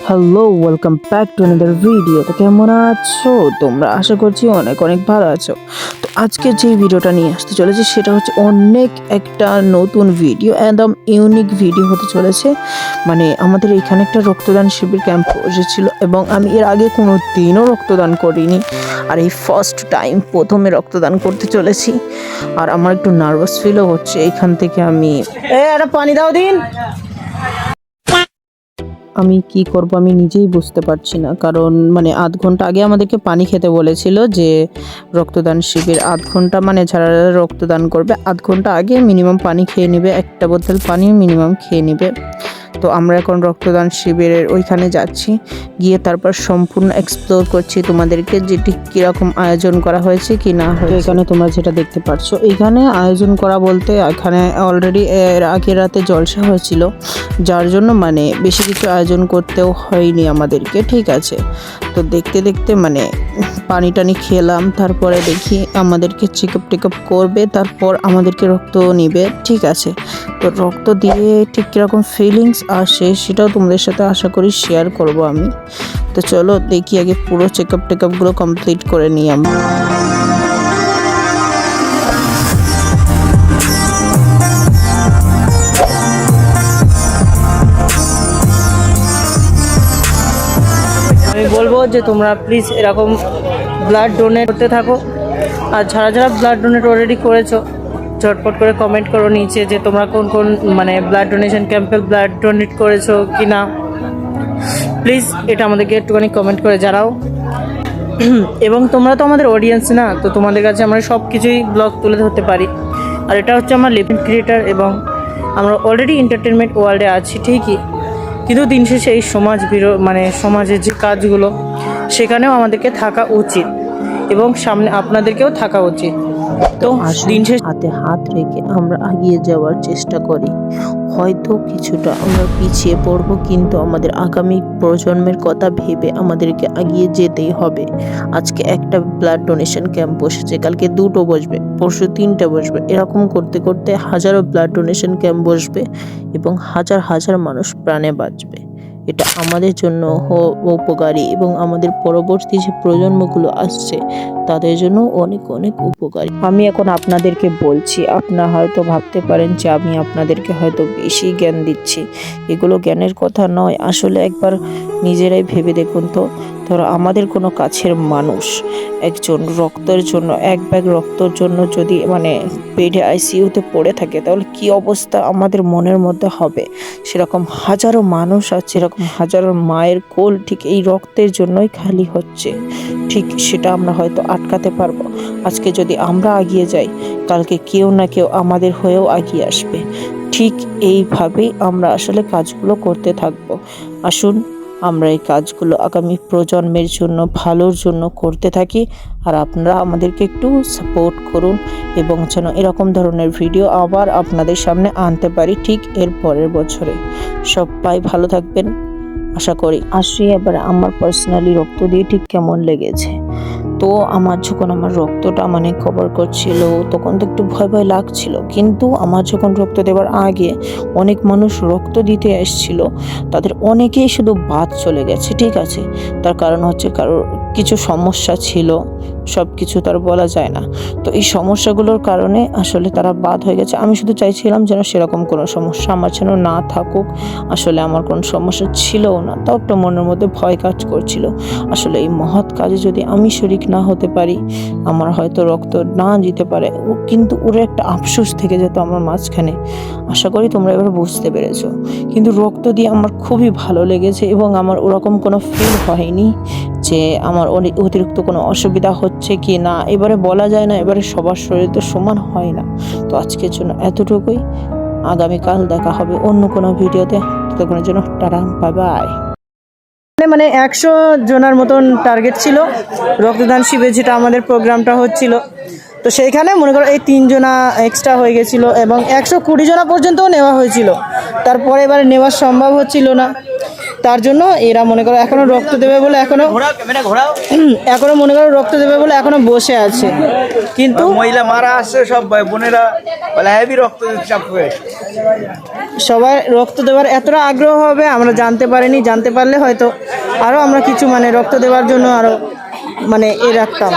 Hello, welcome back to another video. তো কেমন আছো তোমরা? আশা করছি অনেক অনেক ভালো আছো। তো আজকে যে ভিডিওটা নিয়ে আসতে চলেছি সেটা হচ্ছে অনেক একটা নতুন ভিডিও, একদম ইউনিক ভিডিও হতে চলেছে। মানে আমাদের এখানে একটা রক্তদান শিবির ক্যাম্প বসেছিল এবং আমি এর আগে কোনো দিনও রক্তদান করিনি, আর এই ফার্স্ট টাইম প্রথমে রক্তদান করতে চলেছি। আর আমার একটু নার্ভাস ফিলও হচ্ছে। এখান থেকে আমি একটা পানি দাও দিন। আমি কি করব আমি নিজেই বুঝতে পারছি না, কারণ মানে আধ ঘন্টা আগে আমাদেরকে পানি খেতে বলেছিল, যে রক্তদান শিবির আধ ঘন্টা মানে যারা রক্তদান করবে আধ ঘন্টা আগে মিনিমাম পানি খেয়ে নেবে, একটা বোতল পানি মিনিমাম খেয়ে নেবে। তো আমরা এখন রক্তদান শিবিরের ওইখানে যাচ্ছি, গিয়ে তারপর সম্পূর্ণ এক্সপ্লোর করছি তোমাদেরকে যে ঠিক কীরকম আয়োজন করা হয়েছে কি না হয়েছে। এখানে তোমরা যেটা দেখতে পাচ্ছ, এইখানে আয়োজন করা বলতে এখানে অলরেডি এর আগের রাতে জলসা হয়েছিল, যার জন্য মানে বেশি কিছু আয়োজন করতেও হয়নি আমাদেরকে, ঠিক আছে। তো দেখতে দেখতে মানে পানি টানি খেলাম, তারপরে দেখি আমাদেরকে চেকআপ টেকআপ করবে, তারপর আমাদেরকে রক্ত নিবে, ঠিক আছে। তো রক্ত দিয়ে ঠিক কীরকম ফিলিংস আসে সেটাও তোমাদের সাথে আশা করি শেয়ার করব আমি। তো চলো দেখি আগে পুরো চেকআপ টেকআপগুলো কমপ্লিট করে নিই আমরা। আমি বলবো যে তোমরা প্লিজ এরকম ব্লাড ডোনেট করতে থাকো, আর যারা যারা ব্লাড ডোনেট অলরেডি করেছো ঝটপট করে কমেন্ট করো নিচে যে তোমরা কোন কোন মানে ব্লাড ডোনেশন ক্যাম্পে ব্লাড ডোনেট করেছো কি না। প্লিজ এটা আমাদেরকে একটুখানি কমেন্ট করে জানাও। এবং তোমরা তো আমাদের অডিয়েন্স না, তো তোমাদের কাছে আমরা সব কিছুই ব্লগ তুলে ধরতে পারি। আর এটা হচ্ছে আমার লিভিং ক্রিয়েটার, এবং আমরা অলরেডি এন্টারটেনমেন্ট ওয়ার্ল্ডে আছি ঠিকই, কিন্তু দিন শেষে এই মানে সমাজের যে কাজগুলো সেখানেও আমাদেরকে থাকা উচিত, এবং সামনে আপনাদেরকেও থাকা উচিত। তো দিন শেষে হাতে হাত রেখে আমরা এগিয়ে যাওয়ার চেষ্টা করি। হয়তো কিছুটা আমরা পিছিয়ে পড়ব, কিন্তু আমাদের আগামী প্রজন্মের কথা ভেবে আমাদেরকে এগিয়ে যেতেই হবে। আজকে একটা ব্লাড ডোনেশন ক্যাম্প বসেছে, কালকে দুটো বসবে, পরশু তিনটে বসবে, এরকম করতে করতে হাজারো ব্লাড ডোনেশন ক্যাম্প বসবে এবং হাজার হাজার মানুষ প্রাণে বাঁচবে। এটা আমাদের জন্য উপকারী, এবং আমাদের পরবর্তী যে প্রজন্মগুলো আসছে তাদের জন্য অনেক অনেক উপকারী। আমি এখন আপনাদেরকে বলছি, আপনারা হয়তো ভাবতে পারেন যে আমি আপনাদেরকে হয়তো বেশি জ্ঞান দিচ্ছি, এগুলো জ্ঞানের কথা নয়। আসলে একবার নিজেরাই ভেবে দেখুন তো, ধরো আমাদের কোনো কাছের মানুষ একজন রক্তের জন্য, এক ব্যাগ রক্তের জন্য যদি মানে বেডে আইসিইউতে পড়ে থাকে, তাহলে কি অবস্থা আমাদের মনের মধ্যে হবে। সেরকম হাজারো মানুষ আছে, এরকম হাজারো মায়ের কোল ঠিক এই রক্তের জন্যই খালি হচ্ছে। ঠিক সেটা আমরা হয়তো আটকাতে পারবো। আজকে যদি আমরা এগিয়ে যাই, কালকে কেউ না কেউ আমাদের হয়েও এগিয়ে আসবে। ঠিক এইভাবেই আমরা আসলে কাজগুলো করতে থাকবো। আসুন আমরা এই কাজগুলো আগামী প্রজন্মের জন্য, ভালোর জন্য করতে থাকি। আর আপনারা আমাদেরকে একটু সাপোর্ট করুন, এবং যেন এরকম ধরনের ভিডিও আবার আপনাদের সামনে আনতে পারি ঠিক এর পরের বছরে। সবাই ভালো থাকবেন আশা করি। আসি এবার আমার পার্সোনালি রক্ত দিয়ে ঠিক কেমন লেগেছে। তো আমার যখন আমার রক্তটা মানে কভার করছিল তখন তো একটু ভয় ভয় লাগছিল, কিন্তু আমার যখন রক্ত দেওয়ার আগে অনেক মানুষ রক্ত দিতে এসেছিল, তাদের অনেকেই শুধু বাদ চলে গেছে, ঠিক আছে। তার কারণ হচ্ছে কারোর কিছু সমস্যা ছিল, সব কিছু তার বলা যায় না। তো এই সমস্যাগুলোর কারণে আসলে তারা বাদ হয়ে গেছে। আমি শুধু চাইছিলাম যেন সেরকম কোনো সমস্যা আমার যেন না থাকুক। আসলে আমার কোনো সমস্যা ছিলও না, তাও একটা মনের মধ্যে ভয় কাজ করছিল। আসলে এই মহৎ কাজে যদি আমি শরীক না হতে পারি, আমার হয়তো রক্ত না দিতে পারে, কিন্তু ওর একটা আফসোস থেকে যেত আমার মাঝখানে। আশা করি তোমরা এবার বুঝতে পেরেছো। কিন্তু রক্ত দিয়ে আমার খুবই ভালো লেগেছে, এবং আমার ওরকম কোনো ফিল হয়নি যে আমার অতিরিক্ত কোনো অসুবিধা হচ্ছে কি না। এবারে বলা যায় না, এবারে সবার শরীর তো সমান হয় না। তো আজকের জন্য এতটুকুই। আগামীকাল দেখা হবে অন্য কোনো ভিডিওতে। ততক্ষণের জন্য টাটা, বাই বাই। মানে 100 জনের মতন টার্গেট ছিল রক্তদান শিবির, যেটা আমাদের প্রোগ্রামটা হচ্ছিল। তো সেইখানে মনে করো এই 3 জনা এক্সট্রা হয়ে গেছিলো, এবং 120 জনা পর্যন্তও নেওয়া হয়েছিল। তারপরে এবারে নেওয়া সম্ভব হচ্ছিল না, তার জন্য এরা মনে করো এখনো রক্ত দেবে বলে এখনো মনে করো রক্ত দেবে বলে এখনো বসে আছে। কিন্তু মহিলা মারা আসছে সব বোনেরা বলে হেভি রক্ত দিতে চাপ হয়ে সবাই রক্ত দেওয়ার এতটা আগ্রহ হবে আমরা জানতে পারিনি, জানতে পারলে হয়তো আরও আমরা কিছু মানে রক্ত দেওয়ার জন্য আরও মানে রাখতাম।